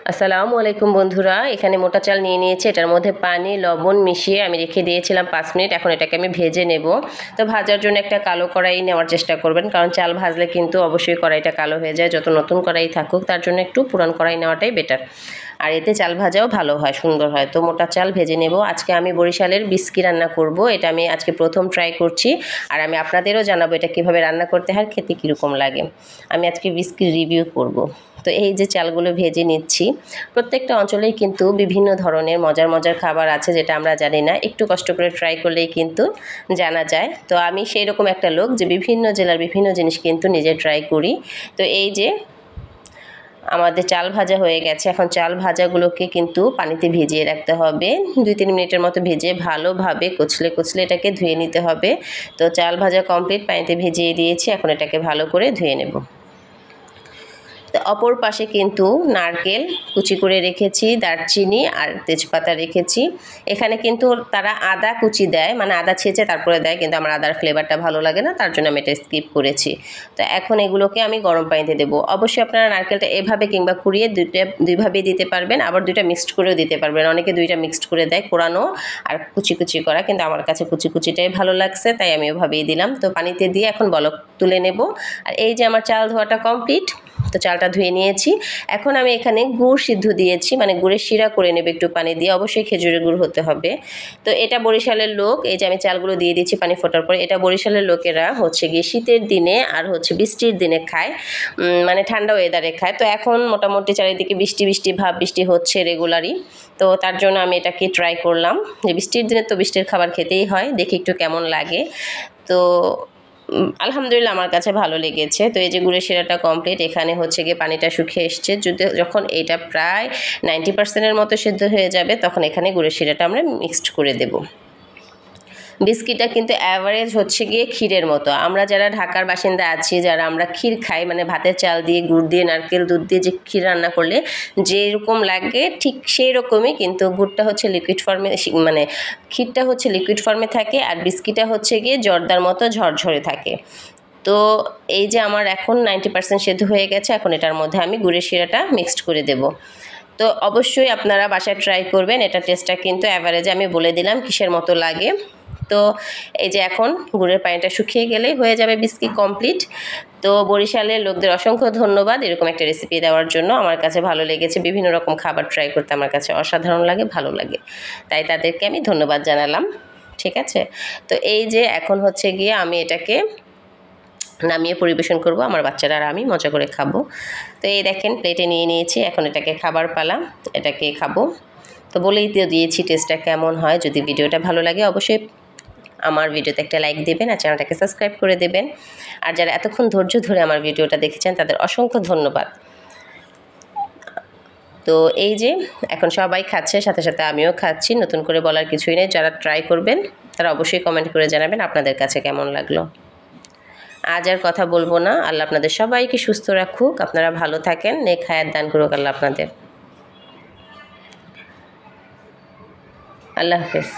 আসসালামু আলাইকুম বন্ধুরা, এখানে মোটা চাল নিয়ে নিয়েছি। এটার মধ্যে পানি লবণ মিশিয়ে আমি রেখে দিয়েছিলাম 5 মিনিট। এখন এটাকে আমি ভেজে নেব। তো ভাজার জন্য একটা কালো কড়াই নেওয়ার চেষ্টা করবেন, কারণ চাল ভাজলে কিন্তু অবশ্যই কড়াইটা কালো হয়ে যায়। যত নতুন কড়াই থাকুক তার জন্য একটু পুরান কড়াই নেওয়াটাই বেটার, আর এতে চাল ভাজাও ভালো হয়, সুন্দর হয়। তো মোটা চাল ভেজে নেব। আজকে আমি বরিশালের বিস্কি রান্না করব। এটা আমি আজকে প্রথম ট্রাই করছি, আর আমি আপনাদেরও জানাবো এটা কিভাবে রান্না করতে হয়, খেতে কীরকম লাগে। আমি আজকে বিস্কির রিভিউ করব। তো এই যে চালগুলো ভেজে নিচ্ছি। প্রত্যেকটা অঞ্চলেই কিন্তু বিভিন্ন ধরনের মজার মজার খাবার আছে, যেটা আমরা জানি না। একটু কষ্ট করে ট্রাই করলেই কিন্তু জানা যায়। তো আমি সেই রকম একটা লোক যে বিভিন্ন জেলার বিভিন্ন জিনিস কিন্তু নিজে ট্রাই করি। তো এই যে আমাদের চাল ভাজা হয়ে গেছে। এখন চাল ভাজাগুলোকে কিন্তু পানিতে ভিজিয়ে রাখতে হবে। 2-3 মিনিটের মতো ভেজে ভালোভাবে কচলে কচলে এটাকে ধুয়ে নিতে হবে। তো চাল ভাজা কমপ্লিট, পানিতে ভিজিয়ে দিয়েছি। এখন এটাকে ভালো করে ধুয়ে নেব। তো অপর পাশে কিন্তু নারকেল কুচি করে রেখেছি, দারচিনি আর তেজপাতা রেখেছি। এখানে কিন্তু তারা আদা কুচি দেয়, মানে আদা ছেঁচে তারপরে দেয়, কিন্তু আমার আদার ফ্লেভারটা ভালো লাগে না, তার জন্য আমি এটা স্কিপ করেছি। তো এখন এগুলোকে আমি গরম পানিতে দেবো। অবশ্যই আপনারা নারকেলটা এভাবে কিংবা কুড়িয়ে দুইভাবেই দিতে পারবেন, আবার দুইটা মিক্সড করেও দিতে পারবেন। অনেকে দুইটা মিক্সড করে দেয়, কোরানো আর কুচি কুচি করা, কিন্তু আমার কাছে কুচি কুচিটাই ভালো লাগছে, তাই আমি ওভাবেই দিলাম। তো পানিতে দিয়ে এখন বলক তুলে নেব। আর এই যে আমার চাল ধোয়াটা কমপ্লিট। তো চালটা ধুয়ে নিয়েছি। এখন আমি এখানে গুড় সিদ্ধ দিয়েছি, মানে গুড়ের শিরা করে নেবে একটু পানি দিয়ে। অবশ্যই খেজুরের গুড় হতে হবে। তো এটা বরিশালের লোক, এই যে আমি চালগুলো দিয়ে দিচ্ছি পানি ফোটার পরে। এটা বরিশালের লোকেরা হচ্ছে গিয়ে শীতের দিনে আর হচ্ছে বৃষ্টির দিনে খায়, মানে ঠান্ডা ওয়েদারে খায়। তো এখন মোটামুটি চারিদিকে বৃষ্টি বৃষ্টি ভাব, বৃষ্টি হচ্ছে রেগুলারই। তো তার জন্য আমি এটাকে ট্রাই করলাম যে বৃষ্টির দিনে তো বৃষ্টির খাবার খেতেই হয়, দেখি একটু কেমন লাগে। তো আলহামদুলিল্লাহ আমার কাছে ভালো লেগেছে। তো এই যে গুড়ের শিরাটা কমপ্লিট। এখানে হচ্ছে গিয়ে পানিটা শুকিয়ে এসছে। যখন এটা প্রায় 90%-এর মতো সেদ্ধ হয়ে যাবে, তখন এখানে গুড়ের শিরাটা আমরা মিক্সড করে দেব। বিস্কিটটা কিন্তু অ্যাভারেজ হচ্ছে গিয়ে ক্ষীরের মতো। আমরা যারা ঢাকার বাসিন্দা আছি, যারা আমরা ক্ষীর খাই, মানে ভাতের চাল দিয়ে গুড় দিয়ে নারকেল দুধ দিয়ে যে ক্ষীর রান্না করলে যেরকম লাগে ঠিক সেই রকমই, কিন্তু গুড়টা হচ্ছে লিকুইড ফর্মে, মানে ক্ষীরটা হচ্ছে লিকুইড ফর্মে থাকে, আর বিস্কিটটা হচ্ছে গিয়ে জর্দার মতো ঝরঝরে থাকে। তো এই যে আমার এখন 90% সেদ্ধ হয়ে গেছে। এখন এটার মধ্যে আমি গুড়ের শিরাটা মিক্সড করে দেব। তো অবশ্যই আপনারা বাসায় ট্রাই করবেন। এটা টেস্টটা কিন্তু অ্যাভারেজে আমি বলে দিলাম কিসের মতো লাগে। তো এই যে এখন গুড়ের পানিটা শুকিয়ে গেলেই হয়ে যাবে বিস্কি কমপ্লিট। তো বরিশালের লোকদের অসংখ্য ধন্যবাদ এরকম একটা রেসিপি দেওয়ার জন্য। আমার কাছে ভালো লেগেছে। বিভিন্ন রকম খাবার ট্রাই করতে আমার কাছে অসাধারণ লাগে, ভালো লাগে, তাই তাদেরকে আমি ধন্যবাদ জানালাম। ঠিক আছে। তো এই যে এখন হচ্ছে গিয়ে আমি এটাকে নামিয়ে পরিবেশন করব। আমার বাচ্চারা আর আমি মজা করে খাবো। তো এই দেখেন প্লেটে নিয়ে নিয়েছি। এখন এটাকে খাবার পালা, এটাকে খাবো। তো বলেই তো দিয়েছি টেস্টটা কেমন হয়। যদি ভিডিওটা ভালো লাগে অবশ্যই আমার ভিডিওতে একটা লাইক দেবেন, আর চ্যানেলটাকে সাবস্ক্রাইব করে দেবেন। আর যারা এতক্ষণ ধৈর্য ধরে আমার ভিডিওটা দেখেছেন তাদের অসংখ্য ধন্যবাদ। তো এই যে এখন সবাই খাচ্ছে, সাথে সাথে আমিও খাচ্ছি। নতুন করে বলার কিছুই নেই। যারা ট্রাই করবেন তারা অবশ্যই কমেন্ট করে জানাবেন আপনাদের কাছে কেমন লাগলো। আজ আর কথা বলবো না। আল্লাহ আপনাদের সবাইকে সুস্থ রাখুক, আপনারা ভালো থাকেন, নেক হায়াত দান করুক আল্লাহ আপনাদের। আল্লাহ হাফেজ।